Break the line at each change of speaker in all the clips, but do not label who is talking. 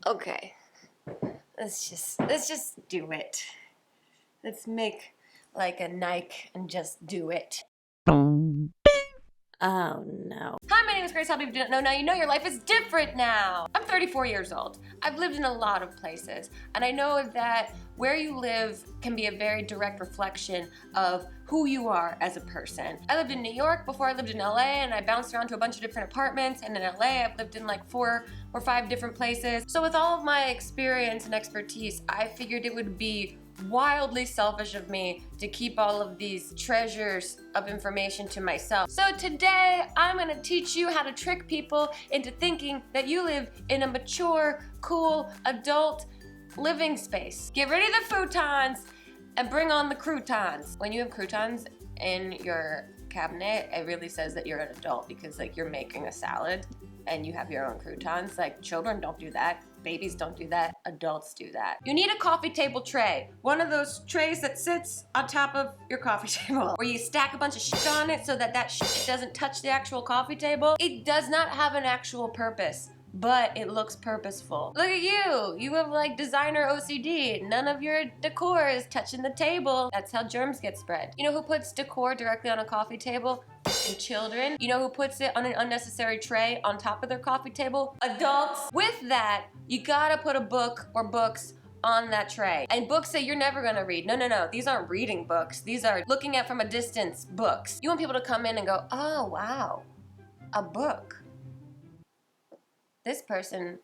Okay, let's just do it. Let's make like a Nike and just do it. Oh no. Hi, my name is Grace Helbig. If you didn't know now, you know your life is different now. I'm 34 years old. I've lived in a lot of places, and I know that where you live can be a very direct reflection of who you are as a person. I lived in New York before I lived in LA, and I bounced around to a bunch of different apartments, and in LA I've lived in like 4 or 5 different places. So with all of my experience and expertise, I figured it would be wildly selfish of me to keep all of these treasures of information to myself. So today, I'm gonna teach you how to trick people into thinking that you live in a mature, cool, adult living space. Get rid of the futons and bring on the croutons. When you have croutons in your cabinet, it really says that you're an adult because like you're making a salad and you have your own croutons. Like children don't do that. Babies don't do that, adults do that. You need a coffee table tray. One of those trays that sits on top of your coffee table, where you stack a bunch of shit on it so that that shit doesn't touch the actual coffee table. It does not have an actual purpose, but it looks purposeful. Look at you, you have like designer OCD. None of your decor is touching the table. That's how germs get spread. You know who puts decor directly on a coffee table? And children. You know who puts it on an unnecessary tray on top of their coffee table? Adults. With that, you gotta put a book or books on that tray. And books that you're never gonna read. No. These aren't reading books. These are looking at from a distance books. You want people to come in and go, oh wow, a book. This person,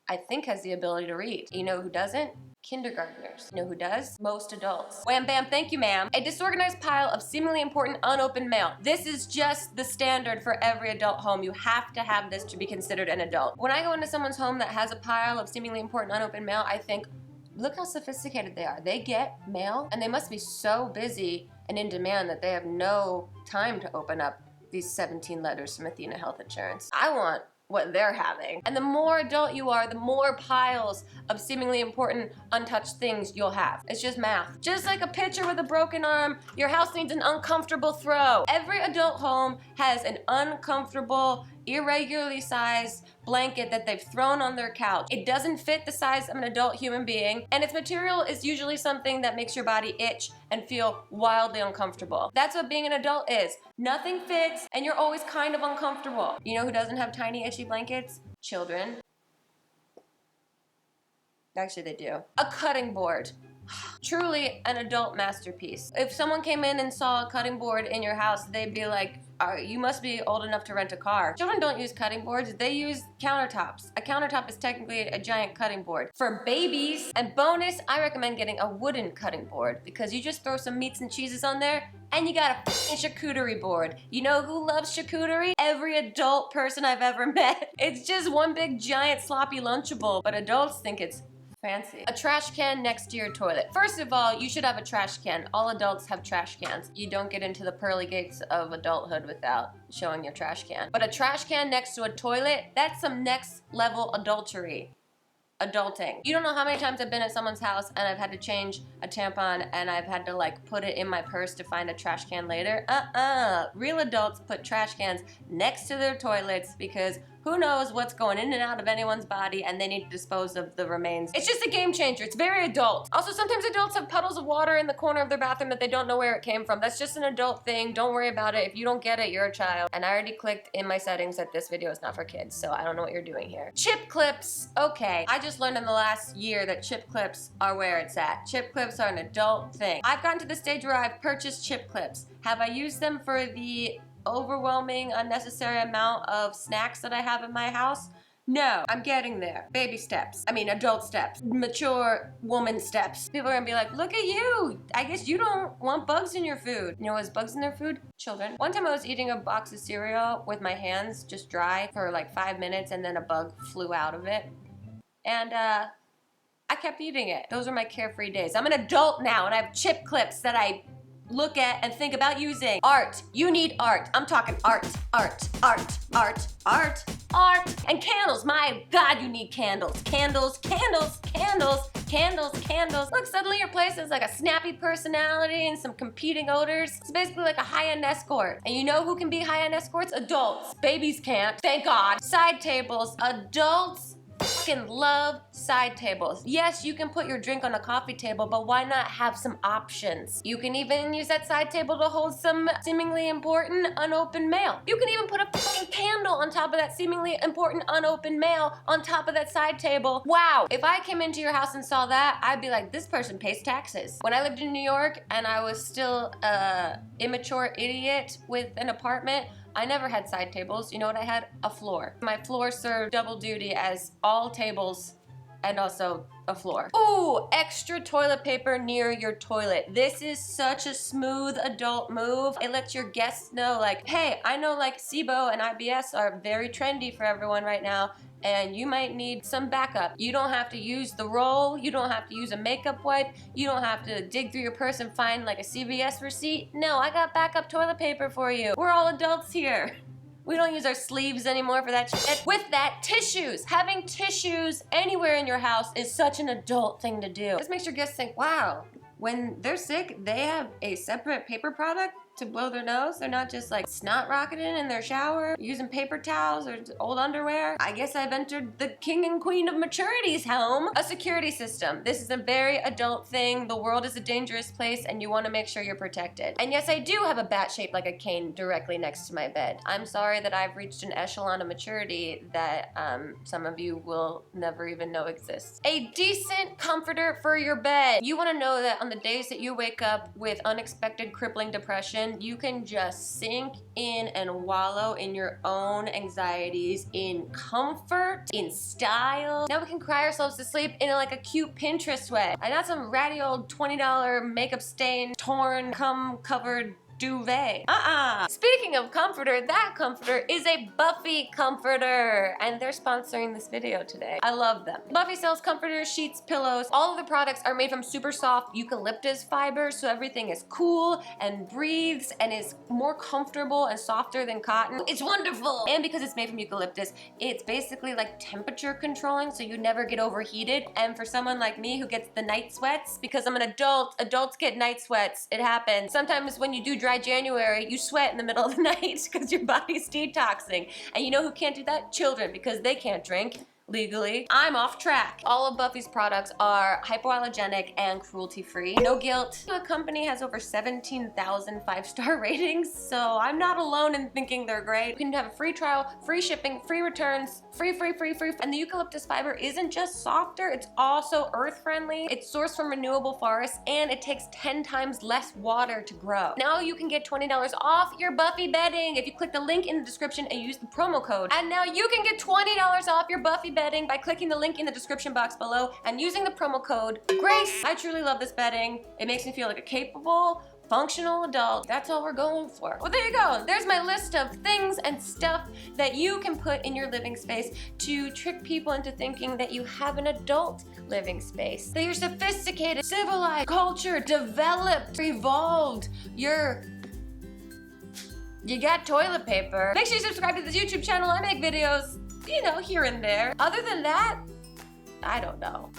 I think, has the ability to read. You know who doesn't? Kindergartners. You know who does? Most adults. Wham bam, thank you ma'am. A disorganized pile of seemingly important unopened mail. This is just the standard for every adult home. You have to have this to be considered an adult. When I go into someone's home that has a pile of seemingly important unopened mail, I think, look how sophisticated they are. They get mail and they must be so busy and in demand that they have no time to open up these 17 letters from Athena Health Insurance. I want what they're having. And the more adult you are, the more piles of seemingly important untouched things you'll have. It's just math. Just like a pitcher with a broken arm, your house needs an uncomfortable throw. Every adult home has an uncomfortable, irregularly sized blanket that they've thrown on their couch. It doesn't fit the size of an adult human being, and its material is usually something that makes your body itch and feel wildly uncomfortable. That's what being an adult is. Nothing fits, and you're always kind of uncomfortable. You know who doesn't have tiny itchy blankets? Children. Actually, they do. A cutting board. Truly an adult masterpiece. If someone came in and saw a cutting board in your house, they'd be like, you must be old enough to rent a car. Children don't use cutting boards, they use countertops. A countertop is technically a giant cutting board. For babies, and bonus, I recommend getting a wooden cutting board because you just throw some meats and cheeses on there and you got a charcuterie board. You know who loves charcuterie? Every adult person I've ever met. It's just one big giant sloppy Lunchable, but adults think it's fancy. A trash can next to your toilet. First of all, you should have a trash can. All adults have trash cans. You don't get into the pearly gates of adulthood without showing your trash can. But a trash can next to a toilet, that's some next level adultery. Adulting. You don't know how many times I've been at someone's house and I've had to change a tampon and I've had to like put it in my purse to find a trash can later. Real adults put trash cans next to their toilets because who knows what's going in and out of anyone's body and they need to dispose of the remains. It's just a game changer. It's very adult. Also, sometimes adults have puddles of water in the corner of their bathroom that they don't know where it came from. That's just an adult thing. Don't worry about it. If you don't get it, you're a child. And I already clicked in my settings that this video is not for kids, so I don't know what you're doing here. Chip clips. Okay, I just learned in the last year that chip clips are where it's at. Chip clips are an adult thing. I've gotten to the stage where I've purchased chip clips. Have I used them for the overwhelming, unnecessary amount of snacks that I have in my house? No, I'm getting there. Baby steps. I mean, adult steps. Mature woman steps. People are gonna be like, look at you. I guess you don't want bugs in your food. You know what's bugs in their food? Children. One time I was eating a box of cereal with my hands just dry for like 5 minutes and then a bug flew out of it. And I kept eating it. Those are my carefree days. I'm an adult now and I have chip clips that I look at and think about using. Art. You need art. I'm talking art. And candles. My God, you need candles. Candles. Look, suddenly your place has like a snappy personality and some competing odors. It's basically like a high-end escort. And you know who can be high-end escorts? Adults. Babies can't. Thank God. Side tables. Adults Fucking love side tables. Yes, you can put your drink on a coffee table, but why not have some options? You can even use that side table to hold some seemingly important unopened mail. You can even put a fucking candle on top of that seemingly important unopened mail on top of that side table. Wow, if I came into your house and saw that, I'd be like, this person pays taxes. When I lived in New York and I was still a immature idiot with an apartment, I never had side tables. You know what I had? A floor. My floor served double duty as all tables and also a floor. Ooh, extra toilet paper near your toilet. This is such a smooth adult move. It lets your guests know, like, hey, I know like SIBO and IBS are very trendy for everyone right now, and you might need some backup. You don't have to use the roll, you don't have to use a makeup wipe, you don't have to dig through your purse and find like a CVS receipt. No, I got backup toilet paper for you. We're all adults here. We don't use our sleeves anymore for that shit. With that, tissues. Having tissues anywhere in your house is such an adult thing to do. This makes your guests think, wow, when they're sick, they have a separate paper product to blow their nose. They're not just like snot rocketing in their shower, using paper towels or old underwear. I guess I've entered the king and queen of maturity's home. A security system. This is a very adult thing. The world is a dangerous place and you want to make sure you're protected. And yes, I do have a bat shaped like a cane directly next to my bed. I'm sorry that I've reached an echelon of maturity that some of you will never even know exists. A decent comforter for your bed. You want to know that on the days that you wake up with unexpected crippling depression, you can just sink in and wallow in your own anxieties in comfort, in style. Now we can cry ourselves to sleep in like a cute Pinterest way. And not some ratty old $20 makeup stain, torn, cum-covered duvet. Speaking of comforter, that comforter is a Buffy comforter, and they're sponsoring this video today. I love them. Buffy sells comforters, sheets, pillows. All of the products are made from super soft eucalyptus fiber, so everything is cool and breathes and is more comfortable and softer than cotton. It's wonderful. And because it's made from eucalyptus, it's basically like temperature controlling, so you never get overheated. And for someone like me who gets the night sweats, because I'm an adult, adults get night sweats. It happens. Sometimes when you do dry January, you sweat in the middle of the night because your body's detoxing. And you know who can't do that? Children, because they can't drink legally. I'm off track. All of Buffy's products are hypoallergenic and cruelty-free. No guilt. The company has over 17,000 5-star ratings, so I'm not alone in thinking they're great. You can have a free trial, free shipping, free returns, free. And the eucalyptus fiber isn't just softer, it's also earth-friendly. It's sourced from renewable forests, and it takes 10 times less water to grow. Now you can get $20 off your Buffy bedding if you click the link in the description and use the promo code. And now you can get $20 off your Buffy bedding by clicking the link in the description box below and using the promo code GRACE. I truly love this bedding. It makes me feel like a capable, functional adult. That's all we're going for. Well, there you go. There's my list of things and stuff that you can put in your living space to trick people into thinking that you have an adult living space, that you're sophisticated, civilized, cultured, developed, evolved. You got toilet paper. Make sure you subscribe to this YouTube channel. I make videos, you know, here and there. Other than that, I don't know.